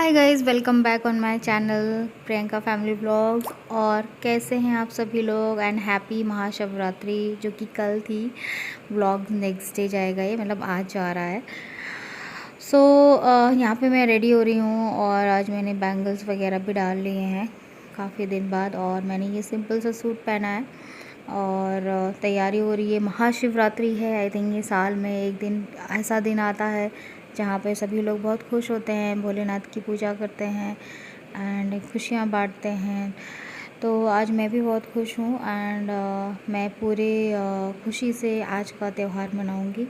Hi guys, welcome back on my channel Priyanka family vlogs. और कैसे हैं आप सभी लोग एंड हैप्पी महाशिवरात्रि, जो कि कल थी। व्लॉग नेक्स्ट डे जाएगा, ये मतलब आज जा रहा है। सो यहाँ पे मैं रेडी हो रही हूँ और आज मैंने बैंगल्स वगैरह भी डाल लिए हैं काफ़ी दिन बाद। और मैंने ये सिंपल सा सूट पहना है और तैयारी हो रही है। महाशिवरात्रि है, आई थिंक ये साल में एक दिन ऐसा दिन आता है जहाँ पे सभी लोग बहुत खुश होते हैं, भोलेनाथ की पूजा करते हैं एंड खुशियाँ बांटते हैं। तो आज मैं भी बहुत खुश हूँ एंड मैं पूरे खुशी से आज का त्यौहार मनाऊँगी।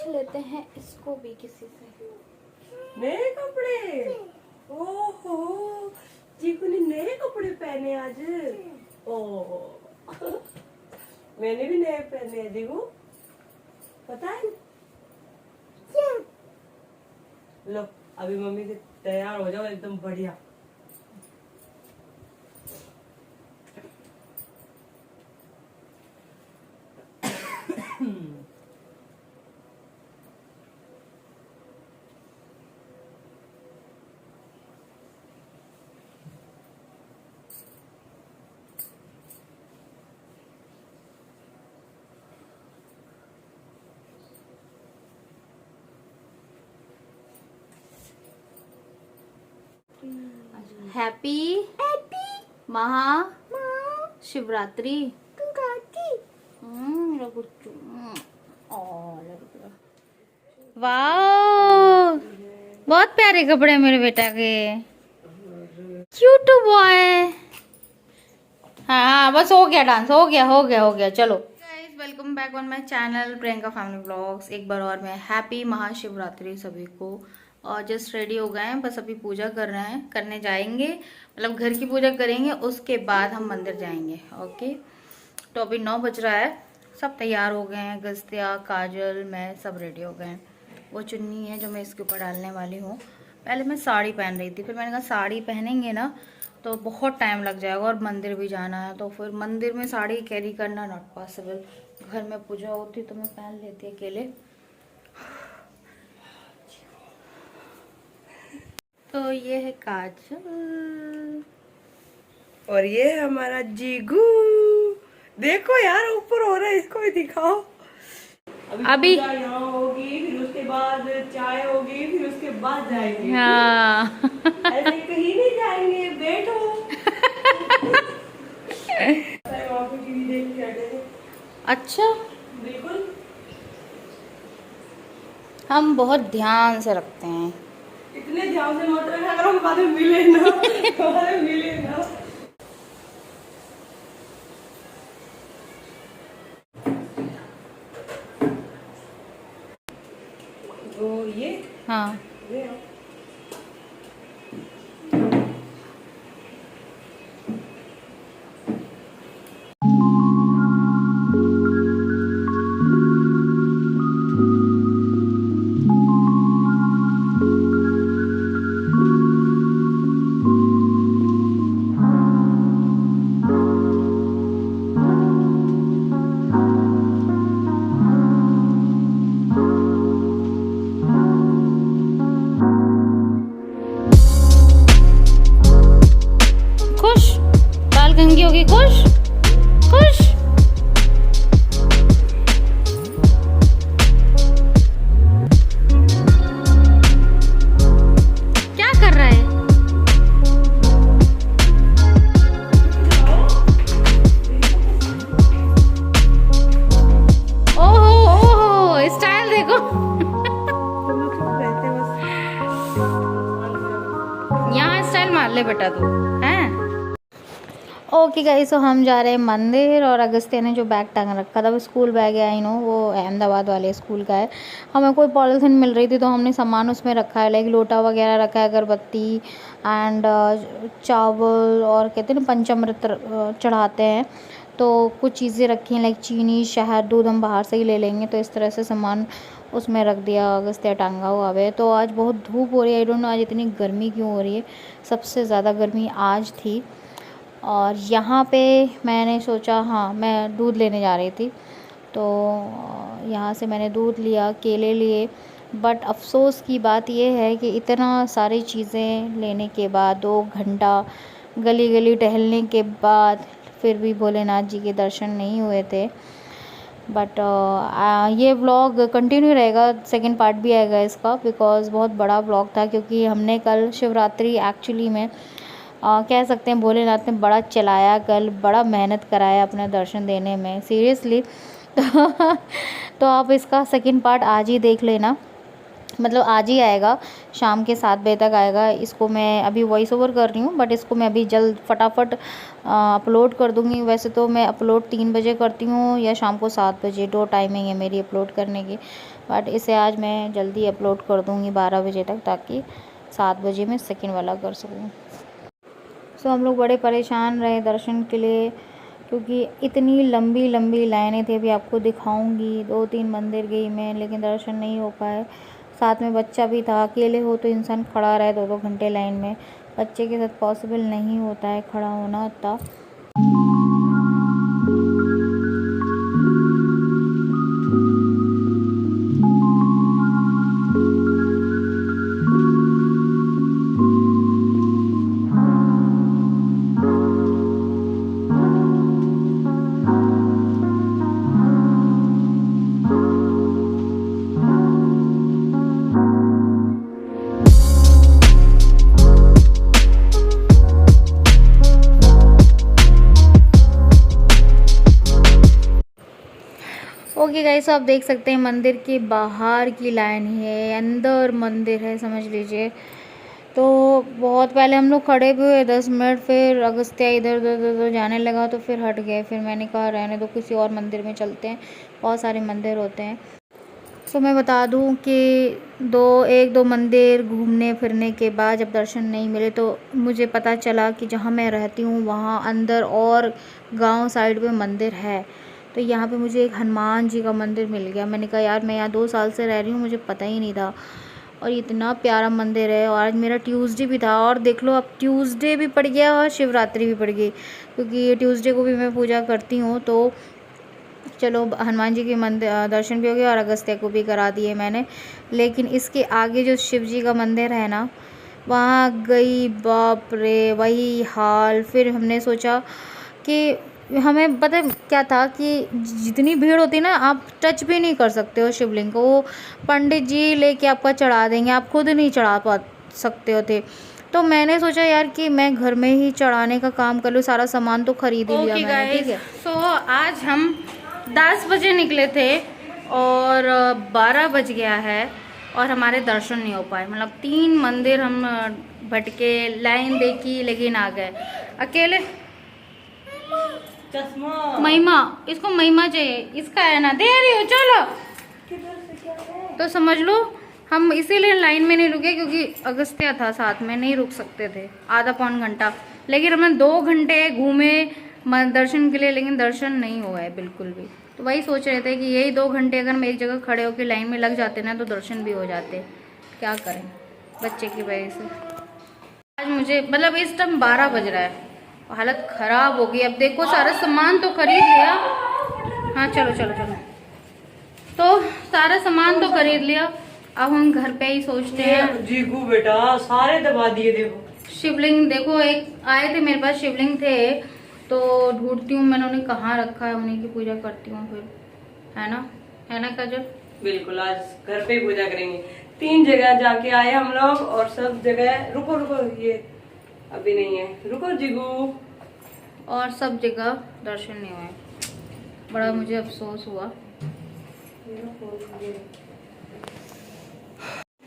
लेते हैं इसको भी किसी से। नए कपड़े, ओहो चीकू ने नए कपड़े पहने आज। ओ मैंने भी नए पहने हैं, देखो पता है। लो अभी मम्मी से तैयार हो जाओ एकदम बढ़िया। हैप्पी महाशिवरात्रि। मेरा गुच्चू। वाह, बहुत प्यारे कपड़े हैं मेरे बेटा के। Cute boy. हाँ बस हो गया, डांस हो गया। चलो guys, welcome back on my channel Priyanka family vlogs. एक बार और मैं हैप्पी महाशिवरात्रि सभी को। और जस्ट रेडी हो गए हैं, बस अभी पूजा करने जाएंगे, मतलब घर की पूजा करेंगे, उसके बाद हम मंदिर जाएंगे। ओके, तो अभी 9 बज रहा है, सब तैयार हो गए हैं। गस्तिया, काजल, मैं सब रेडी हो गए हैं। वो चुन्नी है जो मैं इसके ऊपर डालने वाली हूँ। पहले मैं साड़ी पहन रही थी, फिर मैंने कहा साड़ी पहनेंगे ना तो बहुत टाइम लग जाएगा और मंदिर भी जाना है, तो फिर मंदिर में साड़ी कैरी करना नॉट पॉसिबल। घर में पूजा होती तो मैं पहन लेती अकेले। तो ये है काजल और ये है हमारा जीगू। देखो यार ऊपर हो रहा है, इसको भी दिखाओ। अभी यहाँ होगी, फिर उसके बाद चाय होगी, फिर उसके बाद जाएंगे। हाँ ऐसे कहीं नहीं जाएंगे, बैठो। वहाँ पे टीवी देख के बैठे थे। अच्छा, बिल्कुल हम बहुत ध्यान से रखते हैं। इतने ध्यान से मत रखा करो, बाद में मिले ना। तो ये हाँ गंगी होगी खुश खुश। क्या कर रहा है? ओके गाइस, तो हम जा रहे हैं मंदिर और अगस्त्य ने जो बैग टांग रखा था वो स्कूल बैग है, आई नो वो अहमदाबाद वाले स्कूल का है। हमें कोई पॉलिथीन मिल रही थी तो हमने सामान उसमें रखा है, लाइक लोटा वगैरह रखा है, अगरबत्ती एंड चावल और कहते हैं ना पंचामृत चढ़ाते हैं, तो कुछ चीज़ें रखी हैं लाइक चीनी शहद दूध हम बाहर से ही ले लेंगे, तो इस तरह से सामान उसमें रख दिया। अगस्त्य टांगा हुआ है। तो आज बहुत धूप हो रही है, आई डोंट नो आज इतनी गर्मी क्यों हो रही है, सबसे ज़्यादा गर्मी आज थी। और यहाँ पे मैंने सोचा, हाँ मैं दूध लेने जा रही थी तो यहाँ से मैंने दूध लिया, केले लिए, बट अफ़सोस की बात यह है कि इतना सारी चीज़ें लेने के बाद 2 घंटा गली गली टहलने के बाद फिर भी भोलेनाथ जी के दर्शन नहीं हुए थे। बट ये व्लॉग कंटिन्यू रहेगा, सेकंड पार्ट भी आएगा इसका, बिकॉज़ बहुत बड़ा व्लॉग था क्योंकि हमने कल शिवरात्रि एक्चुअली में कह सकते हैं भोलेनाथ ने बड़ा चलाया, कल बड़ा मेहनत कराया अपना दर्शन देने में, सीरियसली। तो आप इसका सेकंड पार्ट आज ही देख लेना, मतलब आज ही आएगा, शाम के 7 बजे तक आएगा। इसको मैं अभी वॉइस ओवर कर रही हूँ, बट इसको मैं अभी जल्द फटाफट अपलोड कर दूँगी। वैसे तो मैं अपलोड 3 बजे करती हूँ या शाम को 7 बजे, 2 टाइमिंग है मेरी अपलोड करने की, बट इसे आज मैं जल्दी अपलोड कर दूँगी 12 बजे तक, ताकि 7 बजे मैं सेकंड वाला कर सकूँ। सो हम लोग बड़े परेशान रहे दर्शन के लिए क्योंकि इतनी लंबी लंबी लाइनें थी, अभी आपको दिखाऊंगी। 2-3 मंदिर गई मैं, लेकिन दर्शन नहीं हो पाए। साथ में बच्चा भी था, अकेले हो तो इंसान खड़ा रहे 2-2 घंटे लाइन में, बच्चे के साथ पॉसिबल नहीं होता है खड़ा होना उतना। ओके गाइस, आप देख सकते हैं मंदिर के बाहर की लाइन है, अंदर मंदिर है समझ लीजिए। तो बहुत पहले हम लोग खड़े भी हुए 10 मिनट, फिर अगस्त्य इधर उधर जाने लगा तो फिर हट गए। फिर मैंने कहा रहने दो, किसी और मंदिर में चलते हैं, बहुत सारे मंदिर होते हैं। तो मैं बता दूं कि 1-2 मंदिर घूमने फिरने के बाद जब दर्शन नहीं मिले तो मुझे पता चला कि जहाँ मैं रहती हूँ वहाँ अंदर और गांव साइड में मंदिर है। तो यहाँ पे मुझे एक हनुमान जी का मंदिर मिल गया। मैंने कहा यार मैं यहाँ 2 साल से रह रही हूँ, मुझे पता ही नहीं था, और इतना प्यारा मंदिर है। और आज मेरा ट्यूसडे भी था, और देख लो अब ट्यूसडे भी पड़ गया और शिवरात्रि भी पड़ गई, क्योंकि ट्यूसडे को भी मैं पूजा करती हूँ। तो चलो हनुमान जी के मंदिर दर्शन भी हो गए और अगस्त्य को भी करा दिए मैंने। लेकिन इसके आगे जो शिव जी का मंदिर है ना, वहाँ गई, बाप रे वही हाल। फिर हमने सोचा कि हमें पता क्या था कि जितनी भीड़ होती है ना, आप टच भी नहीं कर सकते हो शिवलिंग को, वो पंडित जी लेके आपका चढ़ा देंगे, आप खुद नहीं चढ़ा पा सकते हो थे। तो मैंने सोचा यार कि मैं घर में ही चढ़ाने का काम कर लूँ, सारा सामान तो खरीद ही लिया मैंने, ठीक है। सो आज हम 10 बजे निकले थे और 12 बज गया है और हमारे दर्शन नहीं हो पाए। मतलब 3 मंदिर हम भटके, लाइन देखी, लेकिन आ गए अकेले। चश्मा महिमा, इसको महिमा चाहिए, इसका है ना, दे रही हो चलो। तो समझ लो हम इसीलिए लाइन में नहीं रुके, क्योंकि अगस्त्य था साथ में, नहीं रुक सकते थे आधा पौन घंटा। लेकिन हमने 2 घंटे घूमे दर्शन के लिए, लेकिन दर्शन नहीं हुआ है बिल्कुल भी। तो वही सोच रहे थे कि यही 2 घंटे अगर हम एक जगह खड़े होकर लाइन में लग जाते ना तो दर्शन भी हो जाते। क्या करें बच्चे की वजह से। आज मुझे मतलब इस टाइम 12 बज रहा है, हालत खराब हो गई। अब देखो सारा सामान तो खरीद लिया, हाँ चलो चलो चलो, तो सारा सामान तो खरीद लिया, अब हम घर पे ही सोचते हैं। जीगू बेटा सारे दबा दिए। देखो शिवलिंग, देखो एक आए थे मेरे पास शिवलिंग थे, तो ढूंढती हूँ मैंने उन्हें कहाँ रखा है, उन्हीं की पूजा करती हूँ फिर, है ना काजल? बिल्कुल, आज घर पे ही पूजा करेंगे। 3 जगह जाके आए हम लोग और सब जगह रुको रुको, ये अभी नहीं है, रुको जीगू। और सब जगह दर्शन नहीं हुए, बड़ा मुझे अफसोस हुआ।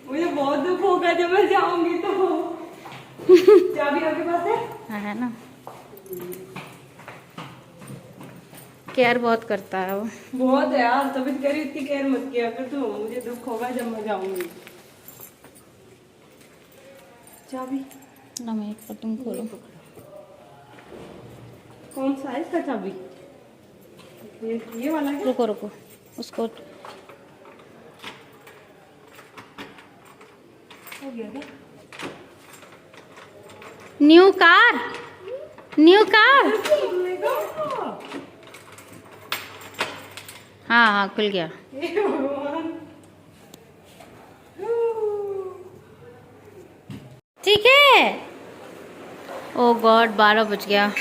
मुझे बहुत दुख होगा जब मैं जाऊंगी तो। चाबी आपके पास है? है ना। केयर बहुत करता है वो। बहुत है यार, तभी कह रही इतनी केयर मत किया कर तू, मुझे दुख होगा जब मैं जाऊंगी। चाबी ना मैं पर तुम खोलो। कौन सा है इसका चाबी? ये वाला क्या? रुको रुको उसको। हो गया क्या? New car, new car. हाँ हाँ खुल गया। हे भगवान। ठीक है। ओ गॉड 12 बज गया।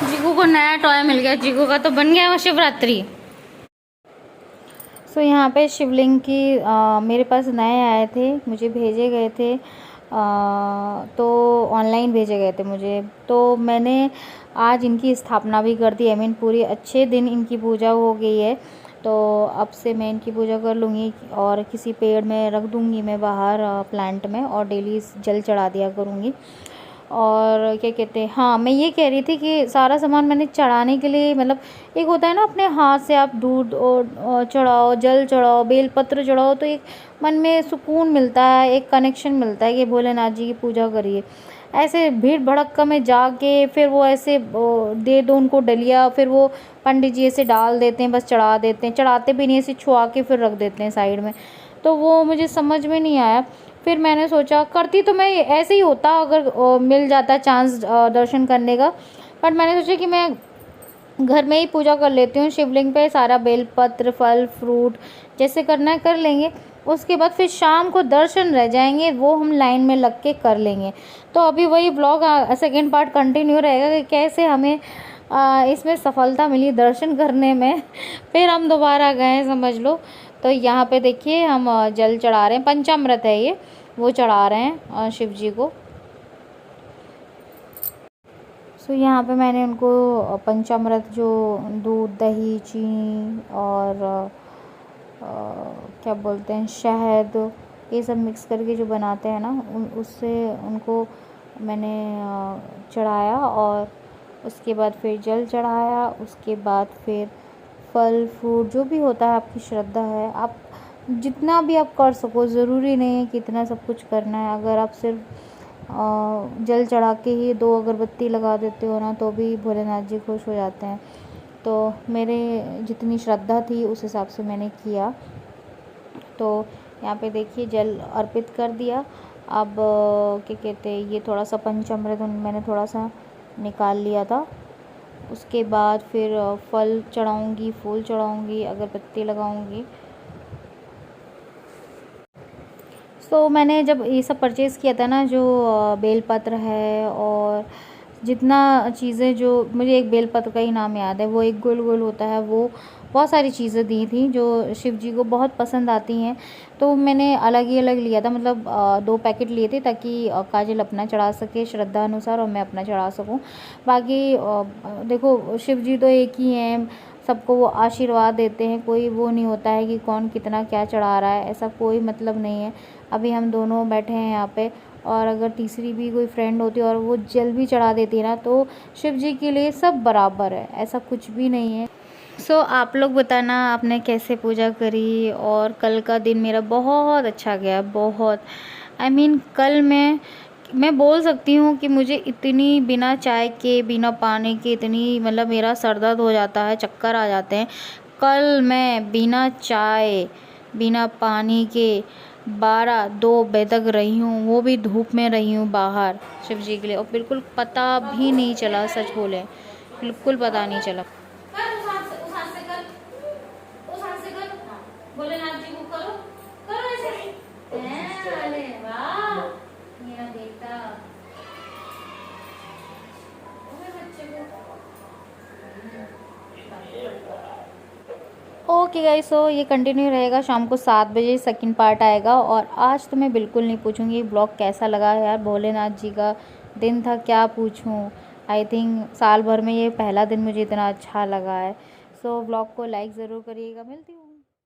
जीगू को नया टॉय मिल गया। जीगू का तो बन गया वो शिवरात्रि। सो यहाँ पे शिवलिंग की मेरे पास नए आए थे, मुझे भेजे गए थे। तो ऑनलाइन भेजे गए थे मुझे, तो मैंने आज इनकी स्थापना भी कर दी। आई मीन पूरी अच्छे दिन इनकी पूजा हो गई है। तो अब से मैं इनकी पूजा कर लूँगी और किसी पेड़ में रख दूँगी मैं बाहर प्लांट में, और डेली जल चढ़ा दिया करूँगी। और क्या कहते हैं, हाँ मैं ये कह रही थी कि सारा सामान मैंने चढ़ाने के लिए, मतलब एक होता है ना अपने हाथ से आप दूध और चढ़ाओ, जल चढ़ाओ, बेलपत्र चढ़ाओ, तो एक मन में सुकून मिलता है, एक कनेक्शन मिलता है कि भोलेनाथ जी की पूजा करिए। ऐसे भीड़ भड़क्का में जाके फिर वो ऐसे दे दो उनको डलिया, फिर वो पंडित जी ऐसे डाल देते हैं, बस चढ़ा देते हैं, चढ़ाते भी नहीं, ऐसे छुआ के फिर रख देते हैं साइड में। तो वो मुझे समझ में नहीं आया। फिर मैंने सोचा करती तो मैं ऐसे ही होता अगर मिल जाता चांस दर्शन करने का, बट मैंने सोचा कि मैं घर में ही पूजा कर लेती हूँ शिवलिंग पे। सारा बेलपत्र, फल फ्रूट जैसे करना है कर लेंगे, उसके बाद फिर शाम को दर्शन रह जाएंगे, वो हम लाइन में लग के कर लेंगे। तो अभी वही ब्लॉग सेकेंड पार्ट कंटिन्यू रहेगा कि कैसे हमें इसमें सफलता मिली दर्शन करने में। फिर हम दोबारा गए समझ लो। तो यहाँ पे देखिए हम जल चढ़ा रहे हैं, पंचामृत है ये, वो चढ़ा रहे हैं शिव जी को। सो यहाँ पे मैंने उनको पंचामृत जो दूध, दही, चीनी और क्या बोलते हैं शहद, ये सब मिक्स करके जो बनाते हैं ना, उससे उनको मैंने चढ़ाया। और उसके बाद फिर जल चढ़ाया, उसके बाद फिर फल फ्रूट जो भी होता है, आपकी श्रद्धा है, आप जितना भी आप कर सको, ज़रूरी नहीं है कि इतना सब कुछ करना है। अगर आप सिर्फ जल चढ़ा के ही 2 अगरबत्ती लगा देते हो ना, तो भी भोलेनाथ जी खुश हो जाते हैं। तो मेरे जितनी श्रद्धा थी उस हिसाब से मैंने किया। तो यहाँ पे देखिए जल अर्पित कर दिया। अब क्या कहते हैं, ये थोड़ा सा पंचामृत मैंने थोड़ा सा निकाल लिया था। उसके बाद फिर फल चढ़ाऊँगी, फूल चढ़ाऊँगी, अगरबत्ती लगाऊँगी। तो मैंने जब ये सब परचेज़ किया था ना, जो बेलपत्र है और जितना चीज़ें, जो मुझे एक बेलपत्र का ही नाम याद है, वो एक गोल गोल होता है, वो बहुत सारी चीज़ें दी थी जो शिव जी को बहुत पसंद आती हैं। तो मैंने अलग ही अलग लिया था, मतलब 2 पैकेट लिए थे ताकि काजल अपना चढ़ा सके श्रद्धा अनुसार और मैं अपना चढ़ा सकूं। बाकी देखो शिव जी तो एक ही हैं, सबको वो आशीर्वाद देते हैं, कोई वो नहीं होता है कि कौन कितना क्या चढ़ा रहा है, ऐसा कोई मतलब नहीं है। अभी हम दोनों बैठे हैं यहाँ पे, और अगर तीसरी भी कोई फ्रेंड होती और वो जल भी चढ़ा देती है ना, तो शिव जी के लिए सब बराबर है, ऐसा कुछ भी नहीं है। सो आप लोग बताना आपने कैसे पूजा करी। और कल का दिन मेरा बहुत अच्छा गया, बहुत। आई मीन कल मैं बोल सकती हूँ कि मुझे इतनी बिना चाय के, बिना पानी के, इतनी मतलब मेरा सर दर्द हो जाता है, चक्कर आ जाते हैं। कल मैं बिना चाय, बिना पानी के 2 बजे तक रही हूँ, वो भी धूप में रही हूँ बाहर शिव जी के लिए, और बिल्कुल पता भी नहीं चला, सच बोले बिल्कुल पता नहीं चला। भोलेनाथ जी को करो, करो ऐसे। अरे वाह मेरा बेटा, ओके गाइस, सो ये कंटिन्यू रहेगा। शाम को 7 बजे सेकंड पार्ट आएगा। और आज तो मैं बिल्कुल नहीं पूछूंगी ब्लॉग कैसा लगा यार, भोलेनाथ जी का दिन था, क्या पूछूं। आई थिंक साल भर में ये पहला दिन मुझे इतना अच्छा लगा है। सो ब्लॉग को लाइक ज़रूर करिएगा। मिलती हूँ।